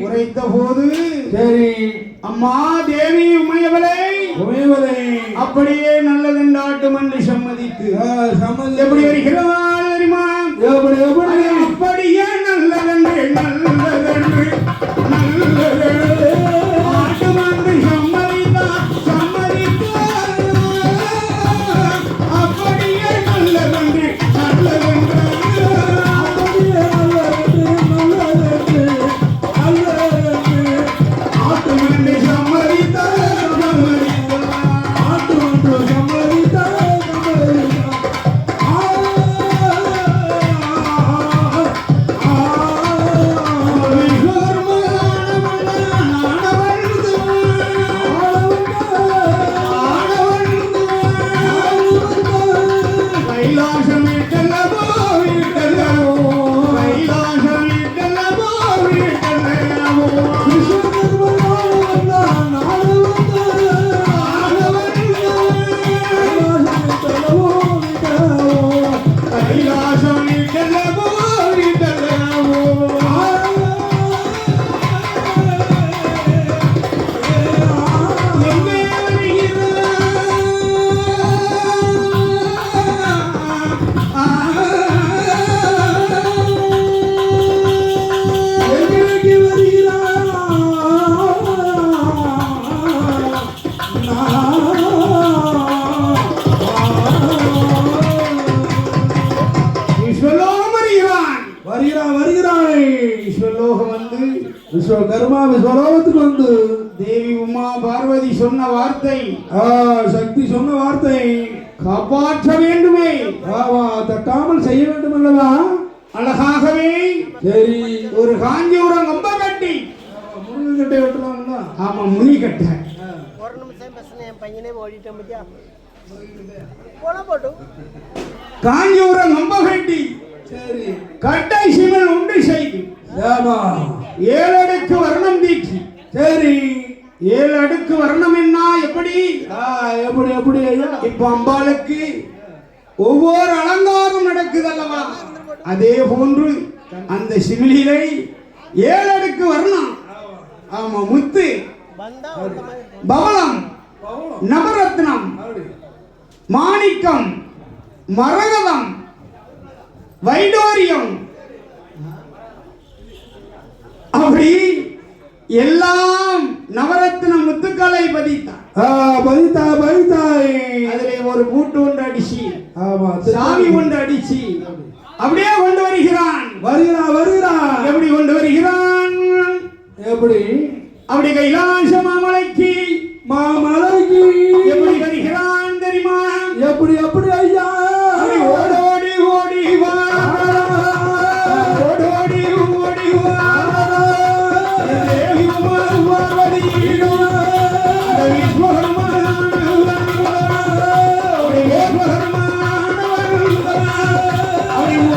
உரைத்த போது சரி அம்மா தேவி உமையவளை அப்படியே நல்லதென்றாட்டும் என்று சம்மதித்து எப்படி வருகிறாள் தெரியுமா? அப்படியே நல்லதென்று நல்லதென்று நல்லதென்று ஆட்டும் என்று சம்மதித்து அப்படியே நல்லதென்று நல்லதென்று விஸ்வலோகத்துக்கு வந்து தேவி உமா பார்வதி சொன்ன வார்த்தை சக்தி சொன்ன வார்த்தை காப்பாற்ற வேண்டுமே, தட்டாமல் செய்ய வேண்டும் அல்லவா? அழகாகவே சரி ஒரு காஞ்சிபுரம் கம்ப கட்டி முருகக்கட்டை வெட்டலாம்ல. ஆமா முனி கட்ட ஒரு நிமிஷம் பேசுன என் பையனே ஓடிட்டேன் பத்தியா போன போட்டு காஞ்சிபுரம் கம்ப கட்டி சரி கட்டை சிமல் உண்டு செய்து ஆமா 7 அடுக்கு வர்ணம் தீட்டி சரி 7 அடுக்கு வர்ணம் என்ன எப்படி எப்படி எப்படி ஐயா? இப்ப அம்பாளுக்கு ஒவ்வொரு அலங்காரம் நடக்குது அல்லவா? அதே போன்று அந்த சிமிலிலை 7 அடுக்கு வர்ணம் ஆமா முத்து பவளம் நவரத்னம் மாணிக்கம் மரகதம் வைடூரியம் அப்படி எல்லாம் நவரத்ன முத்துக்களை பதித்தாய் அதிலே ஒரு பூட்டு ஒன்று அடிச்சு ஆமா சாமி ஒன்று அடிச்சு அப்படியே கொண்டு வருகிறான். வருகிறான் எப்படி கொண்டு வருகிறான்? எப்படி அப்படி கைலாச மாமலைக்கு எப்படி வருகிறான் தெரியுமா? எப்படி எப்படி ஐயா? ஓடோடி ஓடி வா ஓடோடி ஓடி வா தேவி உமா பார்வதி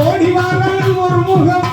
ஓடி வாரன் ஒரு முகம்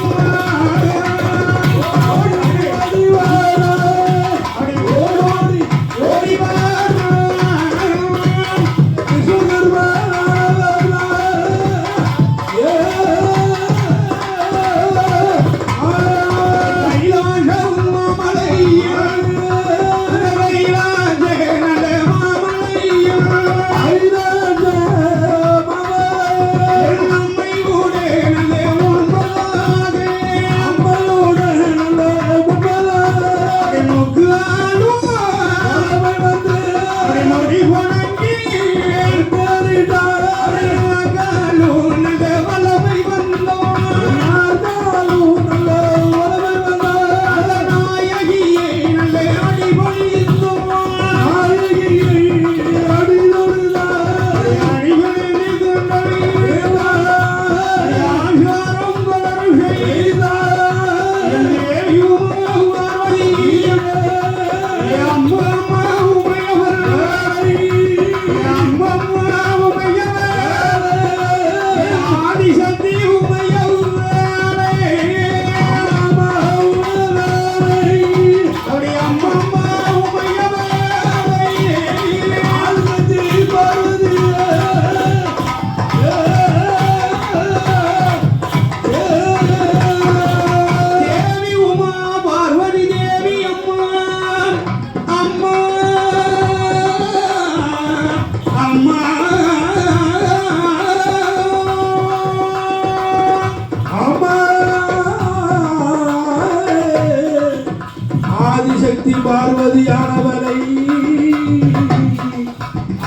சக்தி பார்வதியானவரை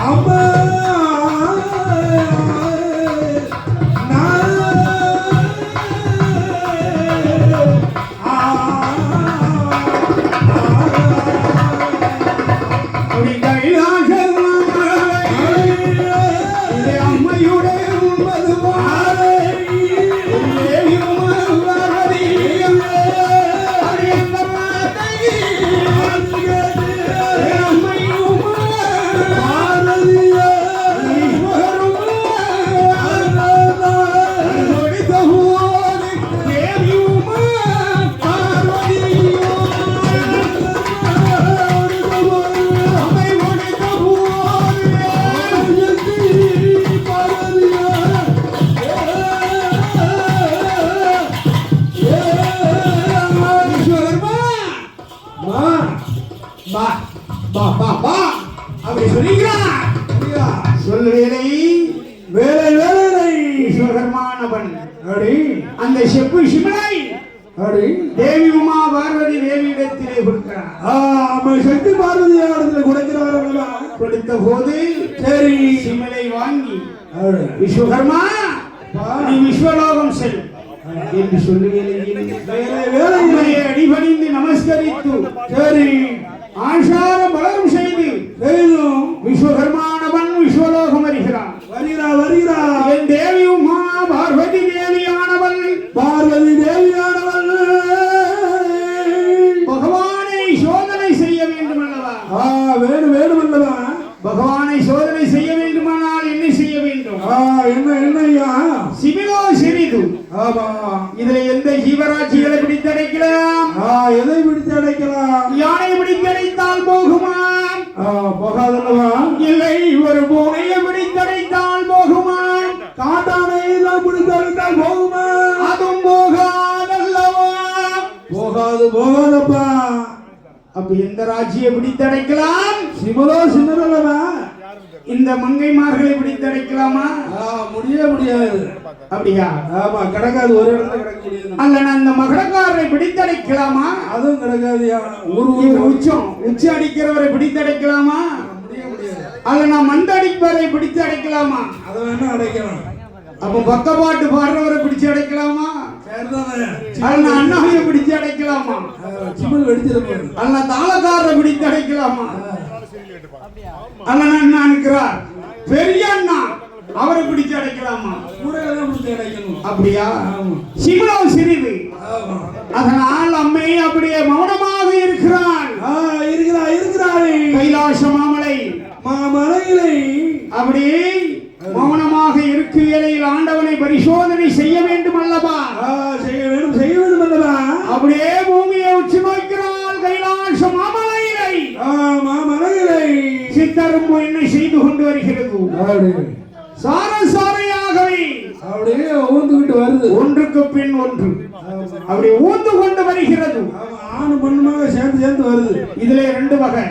அம்மா அப்படி கைலாசமாமலை இது அம்மையுடைய உண்பது மாலை தேவியும் பார்வதியும் அறிந்த மாதை அம்மையும் பார்வதியா ஈஸ்வரும் முடித்த போது தேவியும் பார்வதியும் அம்மை முடித்த போது ஈஸ்வரமா பா பா பா பா அப்படி சொல்லுகிறார் சொல்லு வேலை வேலை வேலை ஈஸ்வரமானவன் அடி அந்த செப்பு சிமலை அடி தேவி உமா பார்வதி தேவியிடத்திலே கொடுக்கிறார் ஆமா சக்தி பார்வதியானத்துல கொடுக்கிறார்களா கொடுத்த போது சரி சிமலை வாங்கி அடி விஸ்வகர்மா நீ விஸ்வலோகம் செல் என்று சொல்லுகிறேன் வேலை அடிபணிந்து நமஸ்கரித்து சரி ஆஷார பலரும் செய்து செய்தும் விஸ்வகர்மானவன் விஸ்வலோகம் வருகிறான் வருகிறா என் தேவி உமா பார்வதி தேவியானவள் பார்வதி தேவியானவள் பகவானை சோதனை செய்ய வேண்டும் அல்லவா வேணும் வேணும் அல்லவா பகவானை சோதனை செய்ய வேண்டுமானால் என்ன செய்ய வேண்டும் என்னய்யா சிமிலோ சிறிது ஆமா இதுல எந்த ஜீவராட்சிகளை பிடித்தடைக்கலாம் எதை பிடித்து அடைக்கலாம் யானை பிடித்தடைத்தால் போகுமா போகாதல்லவா இல்லை ஒரு பூனையை பிடித்தடைத்தால் போகுமா காட்டானை எல்லாம் பிடித்து அடைத்தால் போகுமா அதுவும் போகாதல்லவா போகாதப்பா அப்ப எந்த ராஜ்யை பிடித்தடைக்கலாம் சிமலோ சின்னதல்லவா இந்த மங்கைமார்களை பிடித்தடைக்கலாமா முடியாது அப்படியா ஆமா கிடக்காது ஒரு இடத்துல கிடக்க முடியாது அல்ல அந்த மகளக்காரரை பிடித்தடைக்கலாமா அதுவும் கிடக்காதுயா உச்ச அடிக்கிறவரை பிடித்தடைக்கலாமா முடியாது அல்ல நான் மண்டடிப்பவரை பிடித்து அடைக்கலாமா அதை வேணா அடைக்கலாம் அப்ப பக்கப்பாட்டு பாடுறவரை பிடிச்சு அடைக்கலாமா சரிதானே அல்ல அண்ணாவையை பிடிச்சு அடைக்கலாமா சிமல் வெடிச்சிருப்பாரு அல்ல தாளக்காரரை பிடித்து அடைக்கலாமா அல்ல அண்ணா இருக்கிறார் பெரிய அண்ணா அவரை பிடிச்சு அடைக்கலாமா கூட எல்லாம் பிடிச்சி அடைக்கணும் அப்படியா சிமலோ சிறிது ஆமா அதனால் அம்மை அப்படியே மௌனமாக இருக்கிறாள் இருக்கிறாரே கைலாச மாமலை மாமலையிலை அப்படியே மௌனமாக இருக்கு வேளையில் ஆண்டவனை பரிசோதனை செய்ய வேண்டும் அல்லவா செய்ய வேண்டும் அல்லவா அப்படியே பூமியை உற்று நோக்கிறாள் கைலாச மாமலையிலை மாமலையிலை சித்தரும் என்ன செய்து கொண்டு வருகிறது சாரையாகவே அப்படியே ஊந்துகிட்டு வருது ஒன்றுக்கு பின் ஒன்று அப்படி ஊந்து கொண்டு வருகிறது ஆணு பெண்ணுமாக சேர்ந்து வருது இதுல ரெண்டு வகை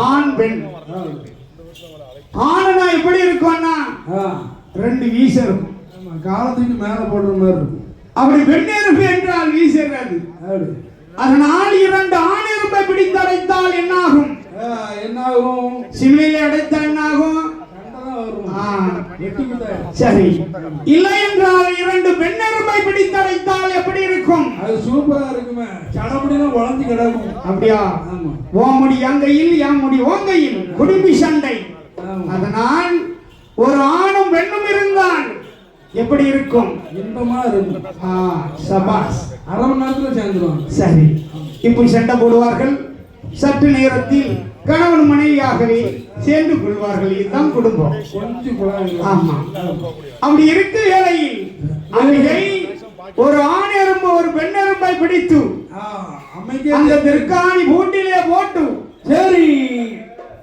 ஆண் பெண் ஆணுனா எப்படி இருக்கும்னா ரெண்டு வீச இருக்கும் காலத்துக்கு மேல போடுற மாதிரி இருக்கும் அப்படி பெண்ணெருப்பு என்றால் வீசுறது அதனால் இரண்டு ஆண் எறும்பை பிடித்தடைத்தால் என்னாகும் என்னாகும் சிமிலில் அடைத்தால் என்னாகும் சரி இல்லை என்றால் இரண்டு பெண்ணெரும்பை பிடித்தடைத்தால் எப்படி இருக்கும் அது சூப்பரா இருக்குமே சடபடினா வளர்ந்து கிடக்கும் அப்படியா ஓமுடி அங்கையில் யாமுடி ஓங்கையில் குடும்பி சண்டை அதனால் ஒரு ஆணும் பெண்ணும் இருந்தால் எப்படி இருக்கும் இன்பமா இருக்கும் சபாஸ் அரை மணி நேரத்துல சேர்ந்துருவாங்க சரி இப்படி சண்டை போடுவார்கள் சற்று நேரத்தில் கணவன் மனைவியாகவே சேர்ந்து கொள்வார்கள் இதுதான் குடும்பம் கொஞ்சம் ஆமா அப்படி இருக்க வேளையில் அங்கே ஒரு ஆண் எறும்பு ஒரு பெண் எறும்பை பிடித்து அந்த திருக்காணி பூட்டிலே போட்டு சரி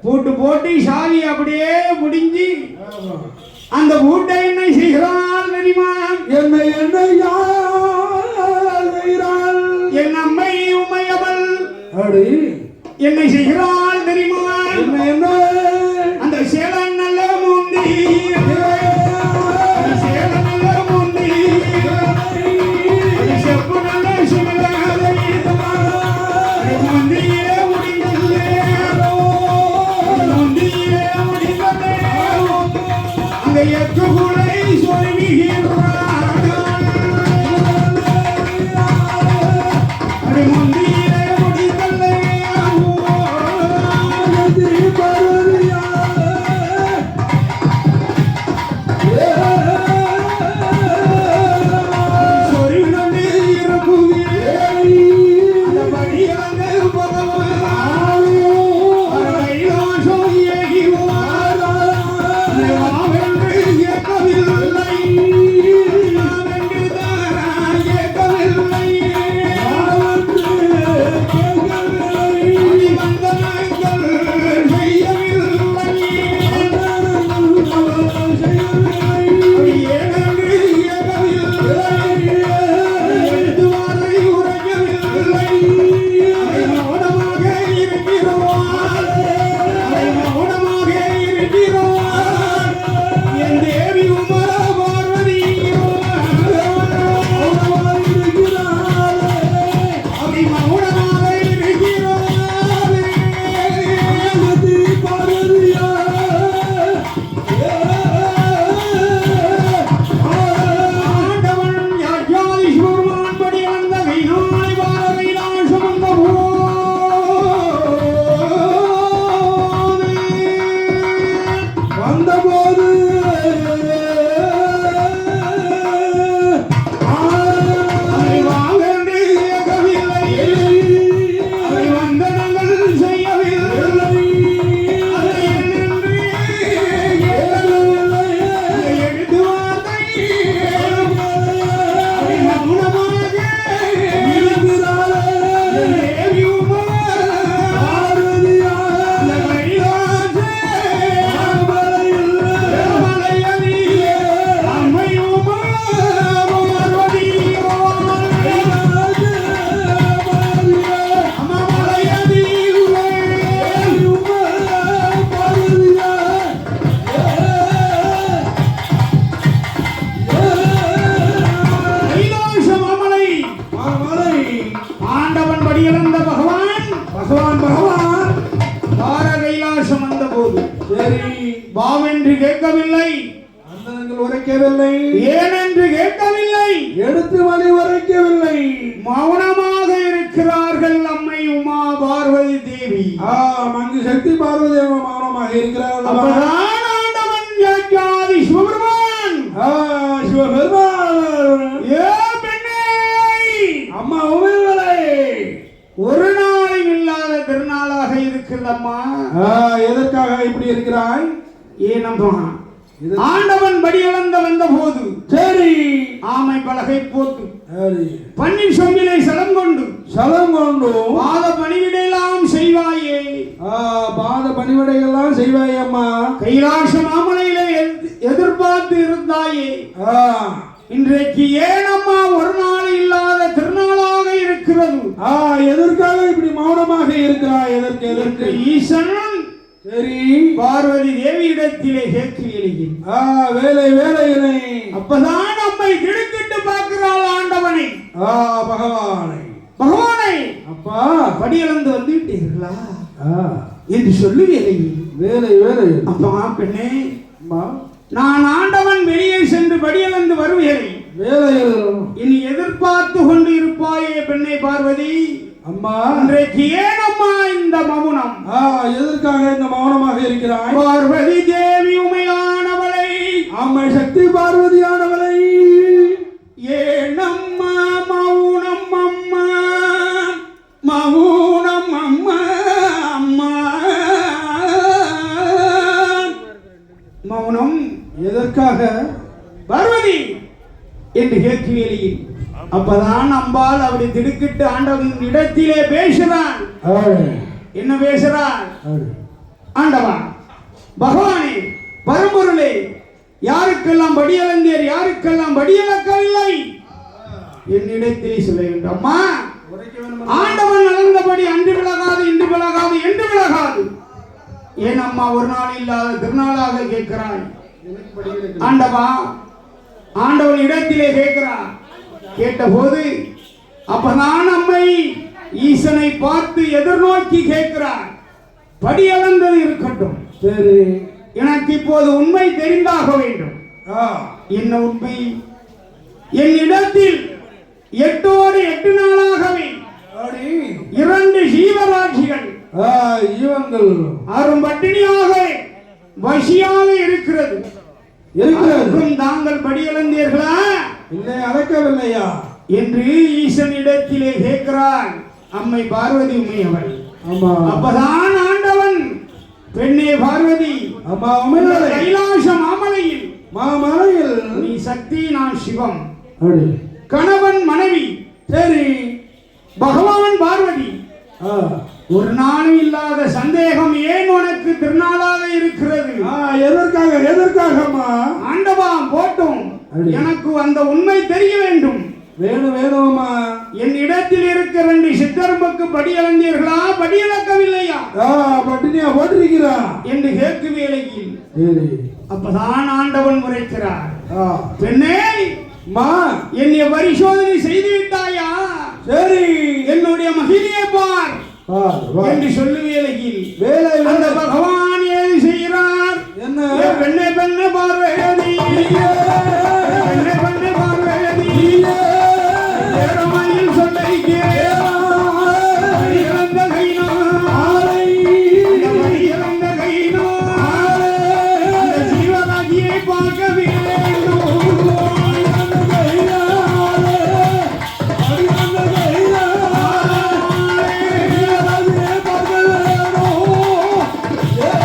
போட்டு சாவி அப்படியே முடிஞ்சு அந்த பூட்டை என்ன செய்கிறாள் தெரியுமா என்ன என் அம்மை உமையவள் அடி என்னை செய்கிறாள் தெரியுமா என்ன அந்த சேலன் நல்ல முந்தி சேலன் நல்ல முந்தி செப்பு நல்ல சிவகாலை முந்தியே முடிஞ்சு கேட்கவில்லை. அந்தணர்கள் உரைக்கவில்லை. ஏனென்று கேட்கவில்லை. எடுத்து வழி உரைக்கவில்லை. மௌனமாக இருக்கிறார்கள் அம்மை உமா பார்வதி தேவி. அங்கு சக்தி பார்வதி மௌனமாக இருக்கிறார்கள். அப்பதான் ஆண்டவன் யாக்காதி சிவபெருமான் ஏ பெண்ணே, அம்மா உமைகளை ஒரு நாளும் இல்லாத திருநாளாக இருக்கிறதம்மா. எதற்காக இப்படி இருக்கிறாய்? ஏனம்மா, ஆண்டவன் படியளந்த வந்த போது சரி ஆமை பலகை போட்டு பன்னீர் சொம்பிலை சலம் கொண்டு பாத பணிவிடையெல்லாம் செய்வாயே. பாத பணிவிடையெல்லாம் செய்வாயே அம்மா. கைலாச மாமலையிலே எதிர்பார்த்து இருந்தாயே. இன்றைக்கு ஏனம்மா ஒரு நாள் இல்லாத திருநாளாக இருக்கிறது? எதற்காக இப்படி மௌனமாக இருக்கிறாய்? எதற்கு? ஈசன் சரி பார்வதி தேவி இடத்திலே கேட்கு எழுகின் வேலையினை அப்பதான் நம்மை திடுக்கிட்டு பார்க்கிறாள் ஆண்டவனை. பகவானை அப்பா படியிழந்து வந்து விட்டீர்களா என்று சொல்லி வேலை அப்பா பெண்ணே, நான் ஆண்டவன் வெளியே சென்று படியிழந்து வருகிறேன். வேலையில் இனி எதிர்பார்த்து கொண்டு இருப்பாயே பெண்ணை பார்வதி. அம்மா இன்றைக்கு ஏனம்மா இந்த மௌனம்? எதற்காக இந்த மௌனமாக இருக்கிறாய்? பார்வதி தேவி உமையானவளை, அம்மை சக்தி பார்வதியானவளை ஏனம்மா மௌனம் அம்மா, மௌனம் அம்மா, அம்மா மௌனம் எதற்காக பார்வதி என்று கேட்குவேலியில் அப்பதான் அம்பாள் அப்படி திடுக்கிட்டு ஆண்டவன் இடத்திலே பேசுறான். என்ன பேசுறான்? ஆண்டவா பகவானே, பரம்பொருளே, யாருக்கெல்லாம் படியளந்தீர், யாருக்கெல்லாம் படியளக்கவில்லை என்னிடத்திலே சொல்ல வேண்டும். அம்மா, ஆண்டவன் அளந்தபடி அன்று விலகாது, இன்று விலகாது, என்று விலகாது. ஏன் அம்மா ஒரு நாள் இல்லாத திருநாளாக கேட்கிறாய்? ஆண்டவா, ஆண்டவன் இடத்திலே கேட்கிறான். கேட்டபோது அப்பதான் அம்மை ஈசனை பார்த்து எதிர்நோக்கி கேட்கிறார். படியளந்தது இருக்கட்டும், சரி, எனக்கு இப்போது உண்மை தெரிந்தாக வேண்டும். என்ன உண்மை? என் இடத்தில் 8 நாளாகவே 2 ஜீவராட்சிகள் அரும் பட்டினியாக வசியாக இருக்கிறது. தாங்கள் படியளந்தீர்களா? இல்லை, அடக்கவில்லையா என்று ஈசனிடத்திலே கேட்கிறாள் அம்மை பார்வதி உமையவள். அப்பதான் ஆண்டவன், பெண்ணே பார்வதி, கைலாச மாமலையில் நீ சக்தி, நான் சிவம், கணவன் மனைவி. சரி, பகவான் பார்வதி, ஒரு நாளும் இல்லாத சந்தேகம் ஏன் உனக்கு திருநாளாக இருக்கிறது? எதற்காகமா? ஆண்டவா போட்டும், எனக்கு அந்த உண்மை தெரிய வேண்டும். வேணுமா? என் இடத்தில் இருக்க 2 சித்தரும்புக்கு படியளந்தீர்களா, படியளக்கவில்லையா? பட்டினியா போட்டிருக்கிறா என்று கேட்கு வேளையில் அப்பதான் ஆண்டவன் முறைக்கிறார். பெண்ணே, என்னை பரிசோதனை செய்து விட்டாயா? சரி, என்னுடைய மகிமையை பார் என்று சொல்லுவேளையில் அந்த பகவான் ஏது செய்கிறார்? என்ன? பெண்ணே பெண்ணே பார்வதி, பெண்ணே பெண்ணே பார்வதி, ஏறமையில் சொல்லை இறந்த கைனோ, இறந்த கைனோ, ஜீவராகியை பார்க்க வேண்டும். Yeah.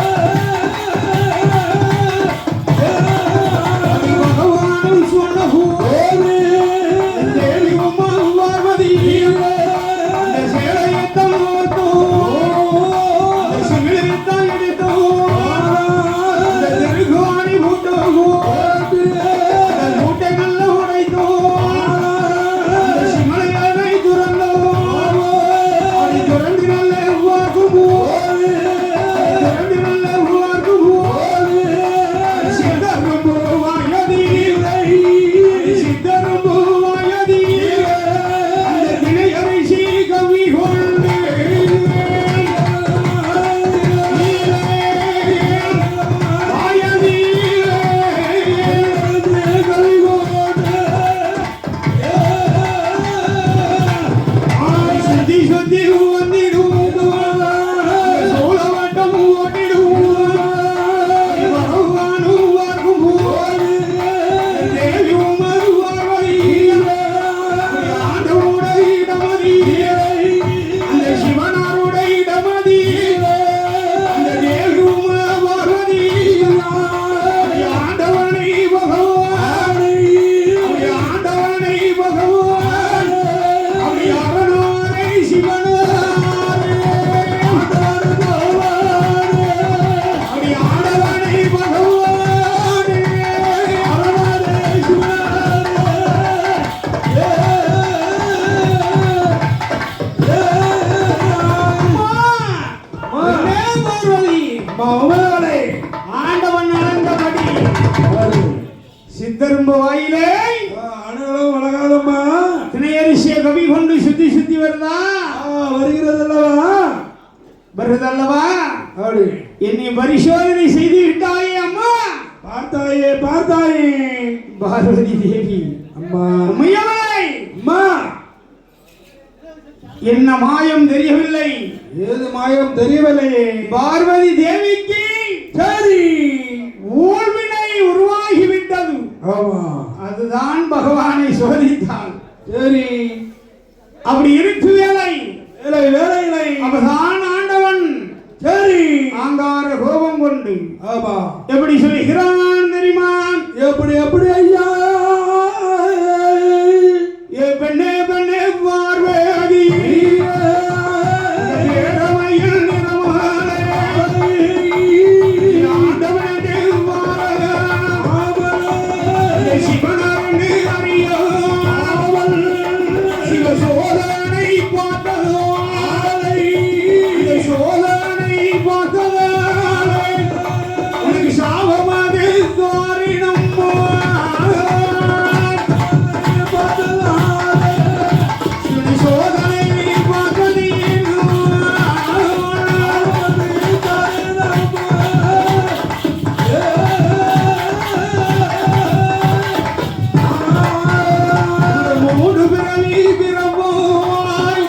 அணுகளும் வளகாதம்மா திணையரிசிய கவி கொண்டு சுத்தி சுத்தி வருதா வருகிறதல்லவா வருதல்லவா அப்படி என்னை பரிசோதனை செய்து விட்டாயே அம்மா. பார்த்தாயே பார்த்தாயே பார்வதி தேவி அம்மா உமையவளை அம்மா என்ன மாயம் தெரியவில்லை. ஏது மாயம் தெரியவில்லையே. பார்வதி தேவிக்கு சரி ஊழ்வினை உருவாகிவிட்டது. ஆமா அதுதான் பகவானை சோதித்தாள். சரி அப்படி இருக்கு வேலை வேலை வேலைகளை அவதான் ஆண்டவன் சரி ஆங்கார கோபம் கொண்டு ஆமா எப்படி சொல்லுகிறான் தெரியுமா? எப்படி எப்படி ஐயா ஏ பெண்ணே பெண்ணே பார்வதி ஏழமையில் நிறமாலே ஆண்டவனே சிவனே அறியாமல் சிவசோதனை பார்த்ததோ சோதனை பார்த்ததாலே உனக்கு சாபமாக தோறினும் சோதனை பார்த்ததே மூடு பிறவி பிறவாய்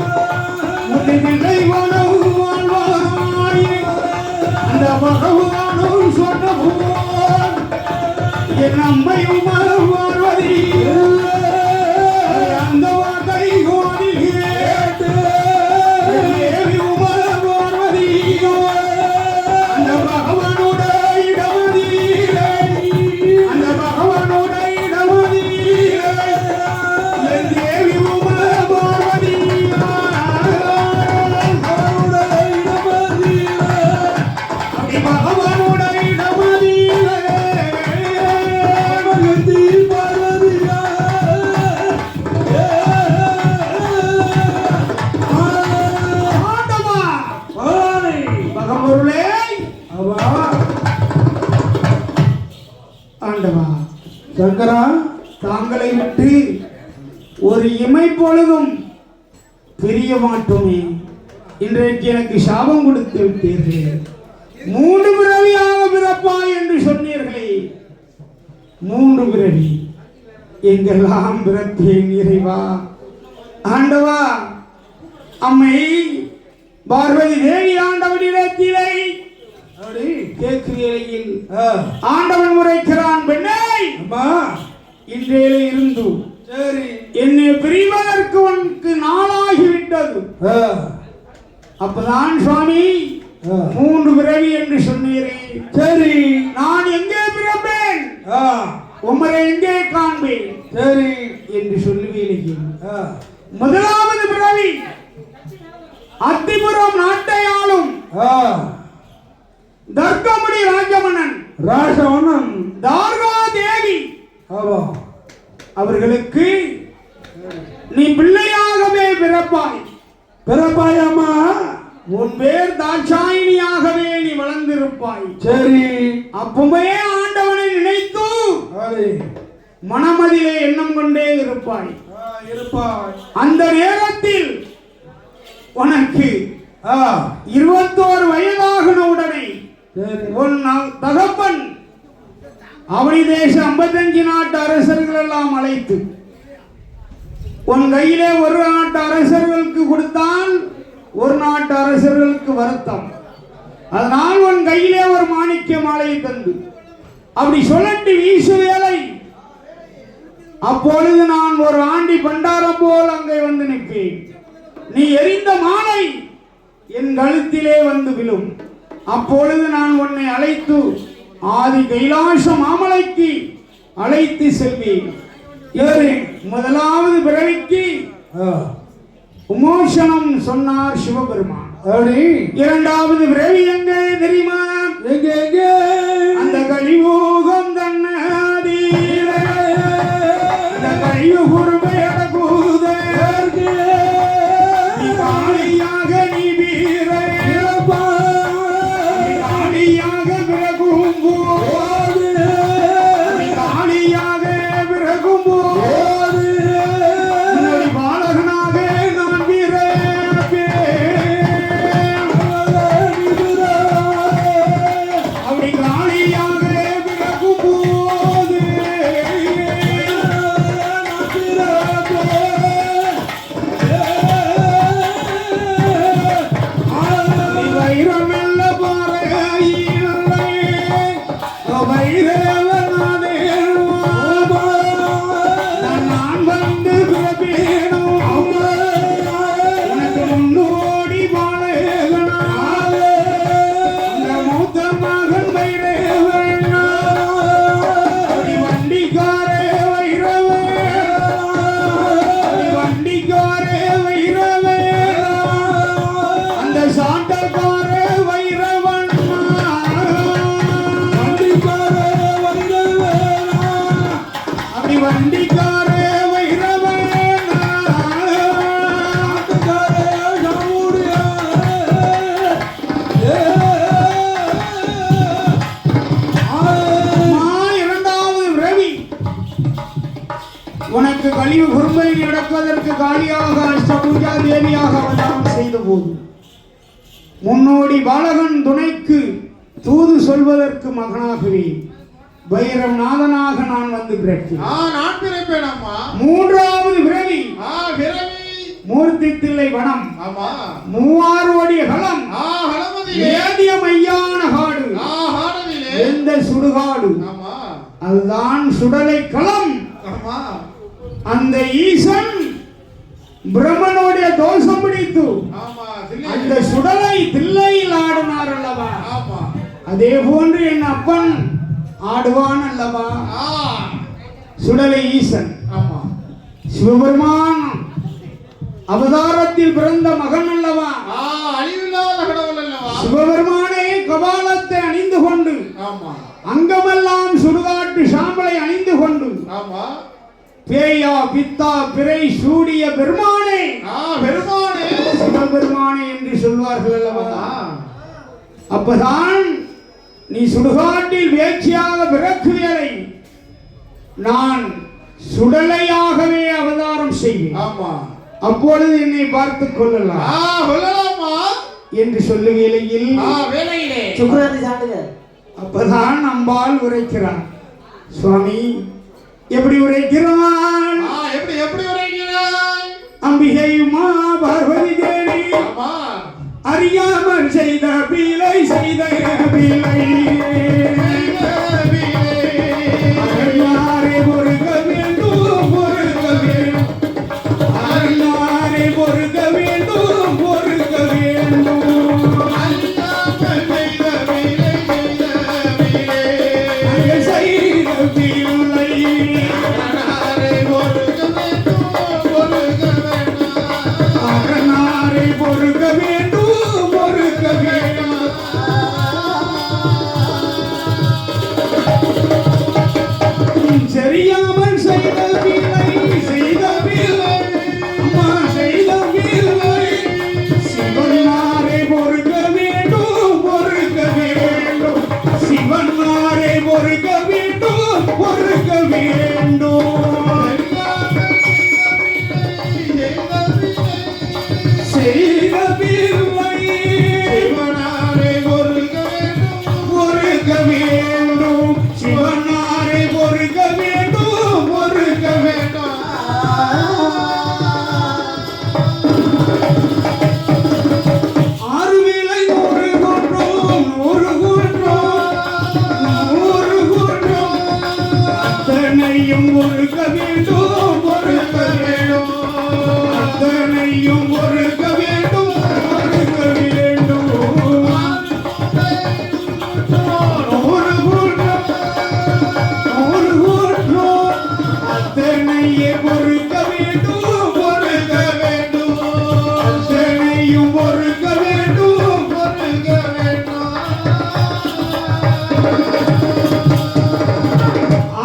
உன்னை நிலை வாழ்வாய் அந்த பகவானும் சொன்ன போல் என் அம்மையும் பார்வதி அந்த வார்த்தை கோடில் கேட்டு தேவி உமர் பார்வதி அந்த பகவானோட இடமதியிலே அந்த பகவானோட இடமதியிலே என் தேவி உமர் பார்வதி அப்படி பகவானோட இடமதியிலே ஆண்டவா பகம்பொருளே ஆண்டவா சங்கரா தாங்களை விட்டு ஒரு இமை பொழுதும் பிரிய மாட்டோமே. இன்றைக்கு எனக்கு சாபம் கொடுத்து விட்டீர்களே. 3 பிறவியாக பிறப்பாய் என்று சொன்னீர்களே. 3 பிறவி எங்கெல்லாம் பிறப்பேன் இறைவா. ஆண்டவா அம்மை பார்வதி தேவி ஆண்டவனிடத்திலே அப்படி கேட்கிறேன். ஆண்டவன் முறைக்கிறான், பெண்ணை அம்மா இன்றையில இருந்து சரி என்னை பிரிவதற்கு உனக்கு நாளாகிவிட்டது. அப்பதான் சுவாமி 3 பிறவி என்று சொன்னீரே. சரி நான் எங்கே பிறப்பேன், உமரை எங்கே காண்பேன் சரி என்று சொல்லுவீர்கள். முதலாவது பிறவி அத்திபுரம் நாட்டை ஆளும் தர்க்கமுடி ராஜமன்னன் ராஜமன்னன் தார்கா தேவி ஆமா அவர்களுக்கு நீ பிள்ளையாகவே பிறப்பாய். பிறப்பாயம்மா உன் பேர் தாட்சாயினியாகவே நீ வளர்ந்திருப்பாய். சரி அப்பவே ஆண்டவனை நினைத்து மனமதிலே எண்ணம் கொண்டே இருப்பாய். இருப்பாய். அந்த நேரத்தில் உனக்கு 21 வயதாகின உடனே உன் தகப்பன் அவனி தேச 55 நாட்டு அரசர்கள் எல்லாம் அழைத்து உன் கையிலே ஒரு நாட்டு அரசர்களுக்கு கொடுத்தால் ஒரு நாட்டு அரசர்களுக்கு வருத்தம். அதனால் உன் கையிலே ஒரு மாணிக்க மாலையை தந்து அப்படி சொல்லட்டு வீசு வேலை. அப்பொழுது நான் ஒரு ஆண்டி பண்டாரம் போல் அங்கே வந்து நிற்பேன். நீ எரிந்த மாலை என் கழுத்திலே வந்து விழும். அப்பொழுது நான் உன்னை அழைத்து ஆதி கைலாச மாமலைக்கு அழைத்து செல்வேன். முதலாவது பிறவிக்கு உமோஷனம் சொன்னார் சிவபெருமான். இரண்டாவது பிறவி எங்கே தெரியுமா? எங்கே அந்த கலியுகம் தன்னாதி அந்த கலியுகுருமை அடக்கூதே காளியாக நீ வீர காளியாக பிறகும் காளியாக பிறகும் எனக்கு கழிவு குறும்பை நடப்பதற்கு காலியாக அஷ்டபூஜா தேவியாக அவதாரம் செய்த போது முன்னோடி பாலகன் துணைக்கு தூது சொல்வதற்கு மகனாகவே வைரம் நாதனாக நான் வந்து பிறப்பேன். நான் பிறப்பேன் அம்மா. மூன்றாவது பிறவி பிறவி மூர்த்தி தில்லை வனம். ஆமா. மூவாரோடிய களம். களமதிலே ஏதிய மையான காடு. காடவிலே எந்த சுடுகாடு. ஆமா. அதுதான் சுடலை களம். ஆமா. அந்த ஈசன் பிரம்மனுடைய தோஷம் பிடித்து அந்த சுடலை தில்லையில் ஆடினார் அல்லவா? அதே போன்று என் அப்பன் ஆடுவான் அல்லவா? சுடலை ஈசன் சிவபெருமான் அவதாரத்தில் பிறந்த மகன் அல்லவா? அழிவில்லாத கடவுள் அல்லவா? சிவபெருமானே கபாலத்தை அணிந்து கொண்டு அங்கமெல்லாம் சுடுகாட்டு சாம்பலை அணிந்து கொண்டு பேயா பித்தா பிறை சூடிய பெருமானே சிவபெருமானே என்று சொல்வார்கள் அல்லவா? அப்பதான் நீ சுடுகாட்டில் வேட்சியாக பிறக்குவேலை நான் சுடலையாகவே அவதாரம் செய்வேன். அப்பொழுது என்னை பார்த்துக் கொள்ளலாம் என்று சொல்லுவேளையில் அப்பதான் அம்பாள் உரைக்கிறான். சுவாமி எப்படி உரைக்கிறான்? எப்படி உரைக்கிறான்? அம்பிகையுமா பார்வதி தேவி அறியாமல் செய்த பிழை செய்த பிழை அருளாரே பொறுக்க வேண்டும் பொறுக்க வேண்டும் அருளாரே பொறுக்க வேண்டும் பொறுக்க வேண்டும் செய்த பிழை அரணாரை பொறுக்க வேண்டும் பொறுக்க வேண்டும் சரியாமல் செய்த பிள்ளை செய்த பிள்ளை அம்மா செய்த பிள்ளை சிவனாரை பொறுக்க வேண்டும் பொறுக்க வேண்டும் சிவனாரை பொறுக்க வேண்டும் பொறுக்க வேண்டும் செய்த பிள்ளை சிவனாரை பொறுக்க வேண்டும் சிவனாரை பொறுக்க வேண்டும் பொறுக்க வேண்டும் ஆறு வேளை நூறு குன்றம் நூறு குன்றம் நூறு குன்றம் அத்தனையும் பொறுக்க வேண்டும் பொறுக்க வேண்டும் அத்தனையும் பொறுக்க வேண்டும் பொறுக்க வேண்டும் நூறு குன்றம் நூறு குன்றம் அத்தனையே பொறுக்க வேண்டும் பொறுக்க வேண்டும் அத்தனையும் பொறுக்க வேண்டும் பொறுக்க வேண்டும்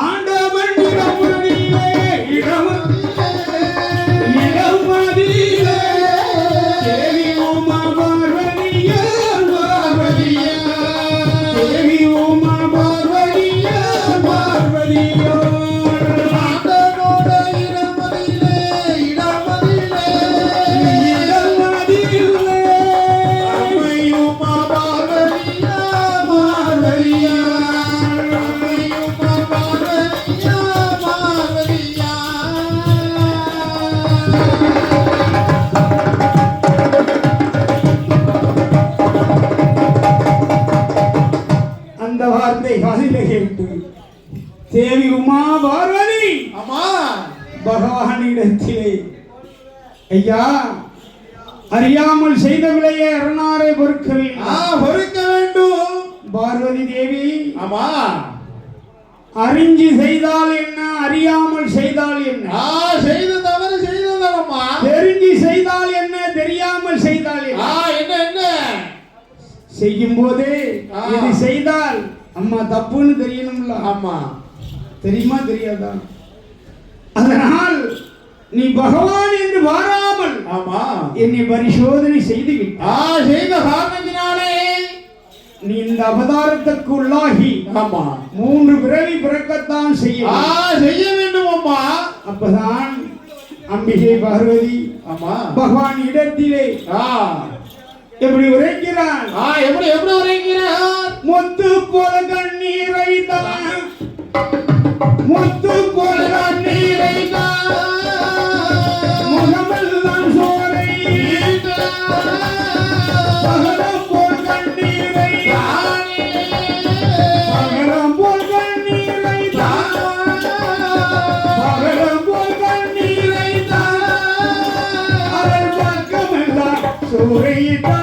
ஆண்டவன் இடமதிலே இடமதிலே தேவி உமா பார்வதிய பார்வதிய தேவி உமா பார்வதிய பார்வதிய இடமதிலே அம்மையுமா பார்வதிய பார்வதிய அந்த வார்த்தை காதிலே கேட்டு தேவி உமா பார்வதி பகவானிடத்திலே ஐயா அறியாமல் செய்த விலையை அரணாரை பொறுக்க வேண்டும் பார்வதி தேவி அறிஞ்சு செய்தால் என்ன அறியாமல் செய்தால் என்ன செய்த தவறு செய்ததம்மா தெரிஞ்சு செய்தால் என்ன தெரியாமல் செய்தால் என்ன என்ன செய்யும் போதே இது செய்தால் அம்மா தப்புன்னு தெரியணும்ல ஆமா தெரியுமா தெரியாதா அதனால் நீ பகவான் என்று வாராமல் என்னை பரிசோதனை செய்து செய்த காரணத்தினாலே நீ இந்த அவதாரத்திற்கு உள்ளாகி ஆமா 3 பிறவி பிறக்கத்தான் செய்ய செய்ய வேண்டும் அம்மா. அப்பதான் அம்பிகை பார்வதி ஆமா பகவான் இடத்திலே எப்படி உரைக்கிறான்? எப்படி எப்படி உரைக்கிறார்? முத்து போல கண்ணீரை தான், முத்து போல கண்ணீரை தான், முகமெல்லாம் சோலை பகரம் போல் கண்ணீரை தான், பகரம் போல் கண்ணீரை தான், பகரம் போல் கண்ணீரை தான், அவள் பக்கமெல்லாம் சோலை தான்.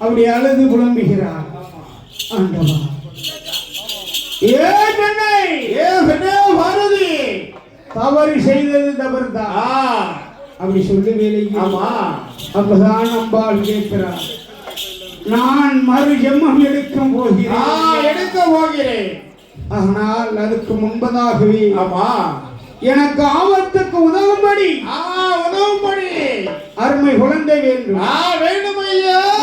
அப்படி அழுது புலம்புகிறார். ஆண்டவா, பாரதி தவறு செய்தது தவறுதான் அப்படி சொல்லு வேலைக்கு. அப்பதான் அம்பாள் கேட்கிறார், நான் மறு ஜென்மம் எடுக்க போகிறேன். ஆனால் அதுக்கு முன்பதாகவே எனக்கு ஆபத்துக்கு உதவும்படி அருமை குழந்தை வேண்டும்.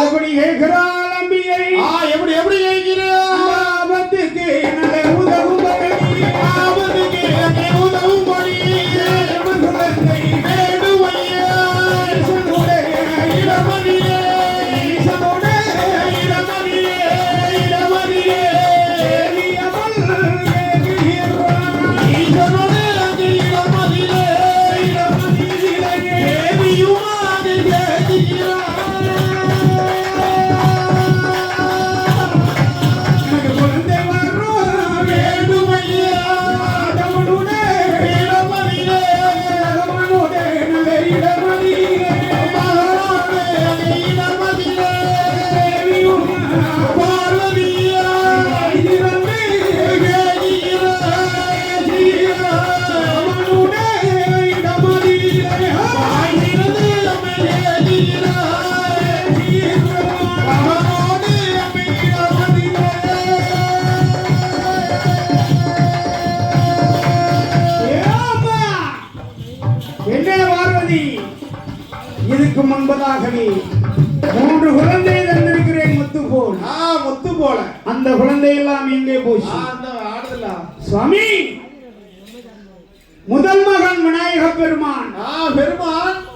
எப்படி கேட்கிறாள் அம்பிகை? எப்படி எப்படி கேட்கிறாள்? ஆபத்துக்கு நல்ல உதவும்படி, ஆபத்துக்கு உதவும்படி குழந்தை வேண்டும் ஐயா. இடமதியே இதுக்கு முன்பதாகவே 3 குழந்தை தந்திருக்கிறேன் முத்து போல். முத்து போல அந்த குழந்தை எல்லாம் எங்கே போச்சு? சுவாமி, முதல் மகன் விநாயக பெருமான்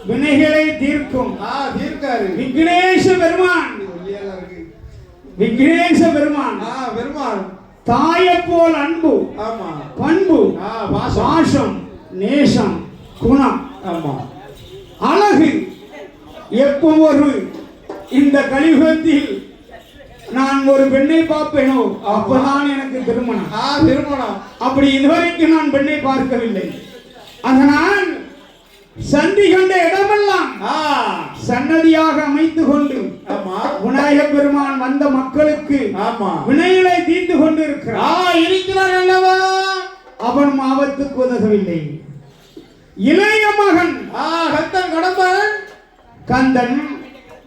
வினைகளை தீர்க்கும் விக்னேச பெருமான். விக்னேச பெருமான் தாயை போல் அன்பு, பண்பு, பாசம், நேசம், குணம், அழகு. எப்போ ஒரு இந்த கலியுகத்தில் நான் ஒரு பெண்ணை பார்ப்பேனோ அப்பதான் எனக்கு திருமணம். அப்படி இதுவரைக்கும் நான் பெண்ணை பார்க்கவில்லை. அதனால் சந்தி கண்ட இடமெல்லாம் சன்னதியாக அமைத்து கொண்டு விநாயக பெருமான் வந்த மக்களுக்கு வினைகளை தீர்த்து கொண்டு இருக்கிறார் அல்லவா? அவன் ஆபத்துக்கு உதவவில்லை. இளைய மகன் கந்தன்,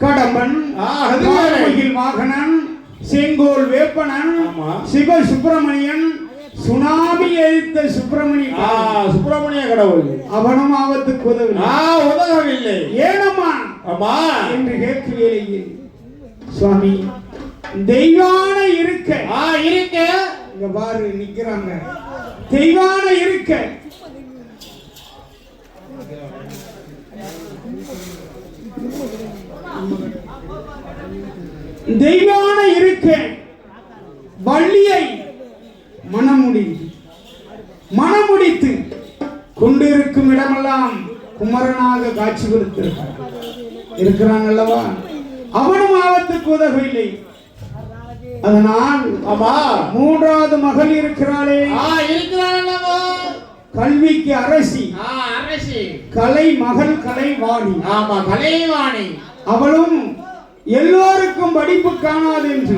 கடம்பன், வாகனன், செங்கோல் வேப்பனன், சிவ சுப்பிரமணியன், சுனாமி எதிர்த்த சுப்பிரமணிய கடவுள் அவனும் ஆபத்துக்கு உதவவில்லை. ஏனம்மா என்று கேட்க வேளையில் சுவாமி தெய்வான இருக்க இங்க பாரு நிக்கிறாங்க. தெய்வான இருக்க தெய்வான இருக்க காலமெல்லாம் குமரனாக காட்சி கொடுத்திருக்கிறான் இருக்கிறான் அல்லவா? அவனும் ஆபத்துக்கு உதவவில்லை. அதனால் ஆமா மூன்றாவது மகள் இருக்கிறாளே, இருக்கிறான் அல்லவா? கல்விக்கு அரசி, அரசி, கலை மகள் கலைவாணி. ஆமா கலைவாணி. அவளும் எல்லோருக்கும் படிப்பு காணாது என்று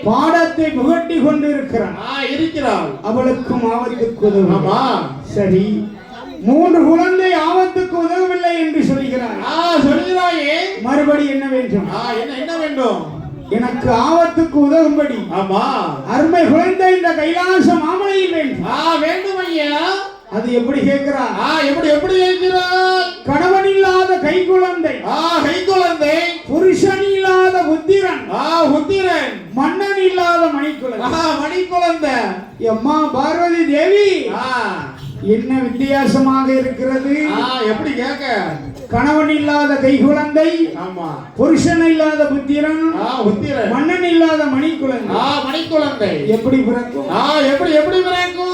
பாடத்தை புகட்டி கொண்டிருக்கிறான். அவளுக்கும் ஆபத்துக்கு உதவும். ஆமா சரி, 3 குழந்தை ஆபத்துக்கு உதவவில்லை என்று சொல்கிறார். சொல்கிறாயே, மறுபடி என்ன வேண்டும்? என்ன வேண்டும்? எனக்கு ஆபத்துக்கு உதவும்படி ஆமா அருமை குழந்தை இந்த கைலாச மாமலையில் வேண்டும். வேண்டும் ஐயா. அது எப்படி கேட்கிறார்? எப்படி கேட்கிறார்? கணவன் இல்லாத கைக்குழந்தை, கைக்குழந்தை, புருஷன் இல்லாத புத்திரன், புத்திரன், மன்னன் இல்லாத மணிக்குழந்தை. மணிக்குழந்தை. அம்மா பார்வதி தேவி, என்ன வித்தியாசமாக இருக்கிறது? எப்படி கேட்க? கணவன் இல்லாத கைக்குழந்தை, ஆமா, புருஷன் இல்லாத புத்திரன், புத்திரன், மன்னன் இல்லாத மணிக்குழந்தை. மணிக்குழந்தை எப்படி பிறக்கும்? எப்படி பிறக்கும்?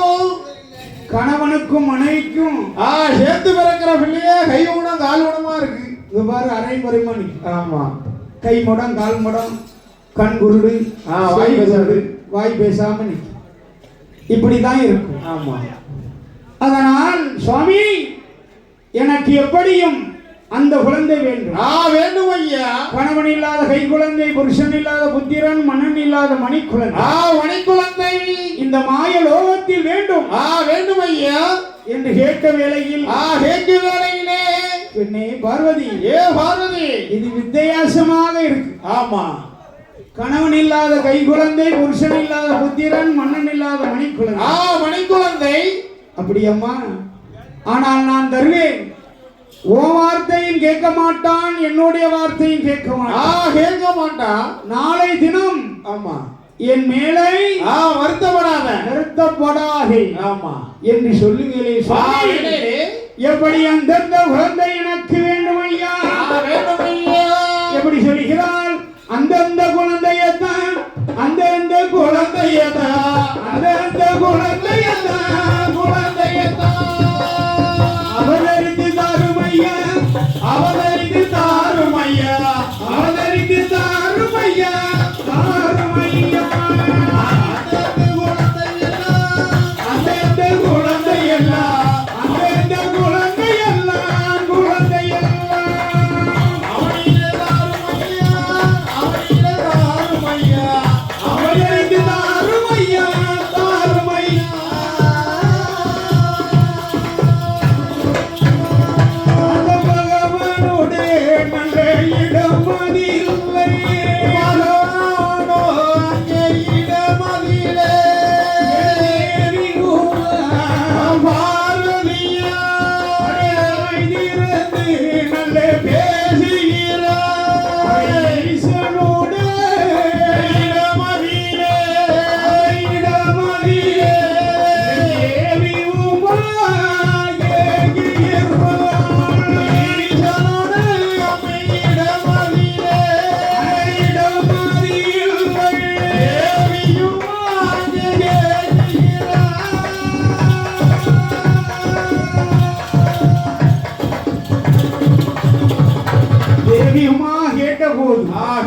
கணவனுக்கும் மனைவிக்கும் சேர்த்து பிறக்கிற பிள்ளையே கை உடம் கால் உடமா இருக்கு. இவ்வாறு அரை மணி. ஆமா, கை முடம் கால் முடம், கண் குருடு, வாய் பேசாது, வாய் பேசாம நிற்கும். இப்படிதான் இருக்கும். ஆமா. அதனால் சுவாமி, எனக்கு எப்படியும் அந்த குழந்தை வேண்டும். வேண்டும் ஐயா. கணவன் இல்லாத கை குழந்தை, புருஷன் இல்லாத புத்திரன், மன்னன் இல்லாத மணிக்குழந்தை. மணிக்குழந்தை இந்த மாய லோகத்தில் வேண்டும். வேண்டும் ஐயா என்று கேட்ட வேளையில் வேளையிலே பெண்ணே பார்வதி, பார்வதி, இது வித்தியாசமாக இருக்கு. ஆமா, கணவன் இல்லாத கை குழந்தை, புருஷன் இல்லாத புத்திரன், மன்னன் இல்லாத மணிக்குழந்தை. மணிக்குழந்தை. அப்படி அம்மா, ஆனால் நான் தருவேன். ஓ வார்த்தையும் கேட்க மாட்டான், என்னுடைய வார்த்தையும் கேட்க மாட்டான். நாளை தினம் ஆமா என் மேலே வருத்தப்படாதே ஆமா என்று சொல்லுங்களே. எப்படி அந்தந்த குழந்தை எனக்கு வேண்டும் ஐயா? எப்படி சொல்லுகிறாள்? அந்தந்த குழந்தையத்தான், அந்தந்த குழந்தையத்தான், அந்தந்த குழந்தையத்தான், அவதரித்து தாருமையா, அவதரித்து தாருமையா, அவதரித்து தாருமையா, தாருமையா. அந்தந்த குழந்தையெல்லாம், அந்தந்த குழந்தையெல்லாம், குழந்தையெல்லாம், அவதரித்து தாருமையா, தாருமையா.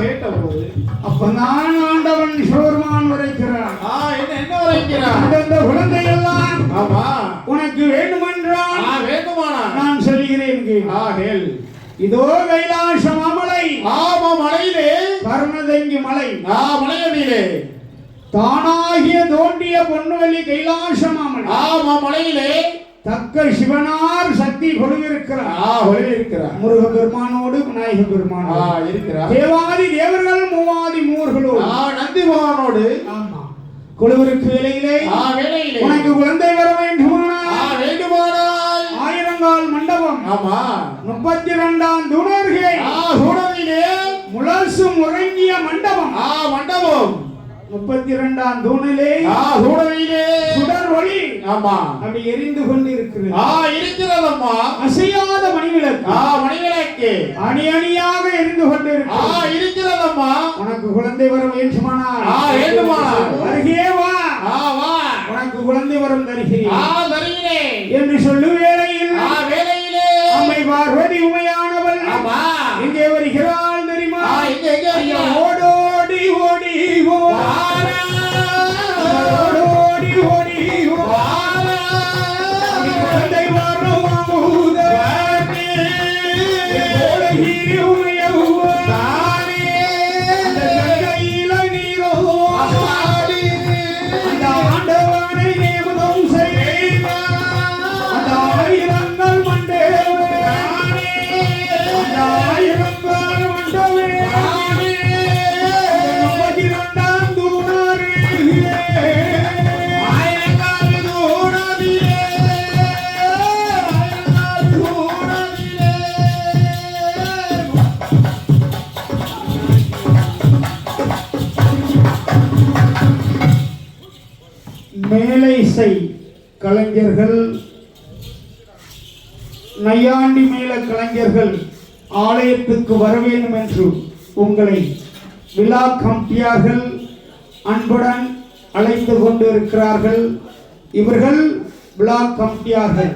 கேட்டபோது அப்பதான் ஆண்டவன் சிவபெருமான் உரைக்கிறான். என்ன உரைக்கிறான்? அந்தந்த குழந்தையெல்லாம் ஆமா உனக்கு வேண்டுமென்றால் வேண்டுமானா நான் சொல்கிறேன் கேள். இதோ கைலாச மாமலை, மலையிலே கருணதங்கி மலை, மலையடியிலே தானாகிய தோண்டிய பொன்னுவெளி கைலாச மாமலை, மலையிலே தக்க சிவனார் சக்தி கொழுவிருக்கிறார். முருக பெருமானோடு விநாயக பெருமானோடு இருக்கிறார். தேவாதி தேவர்கள் மூவாதி மூவர்களோடு நந்தி பகவானோடு கொழுவிருக்கு வேளையிலே உனக்கு குழந்தை வர வேண்டுமானால் 1000 மண்டபம், 32ஆம் தூணர்களிலே முழசும் உறங்கிய மண்டபம், 32ஆம் தூணிலே சுடர் ஒளி அப்படி எரிந்து கொண்டு இருக்கிறதம்மா. அசையாத மணிவிளக்கு அணி அணியாக எரிந்து கொண்டு இருக்கிறதம்மா. உனக்கு குழந்தை வர வேண்டுமானால் அருகே வா, உனக்கு குழந்தை வரம் தருகிறேன் என்று சொல்லு வேளையில் இசை கலைஞர்கள், நையாண்டி மேள கலைஞர்கள் ஆலயத்துக்கு வர வேண்டும் என்று உங்களை விழா கமிட்டியார்கள் அன்புடன் அழைத்து கொண்டு இருக்கிறார்கள். இவர்கள் விழா கமிட்டியார்கள்.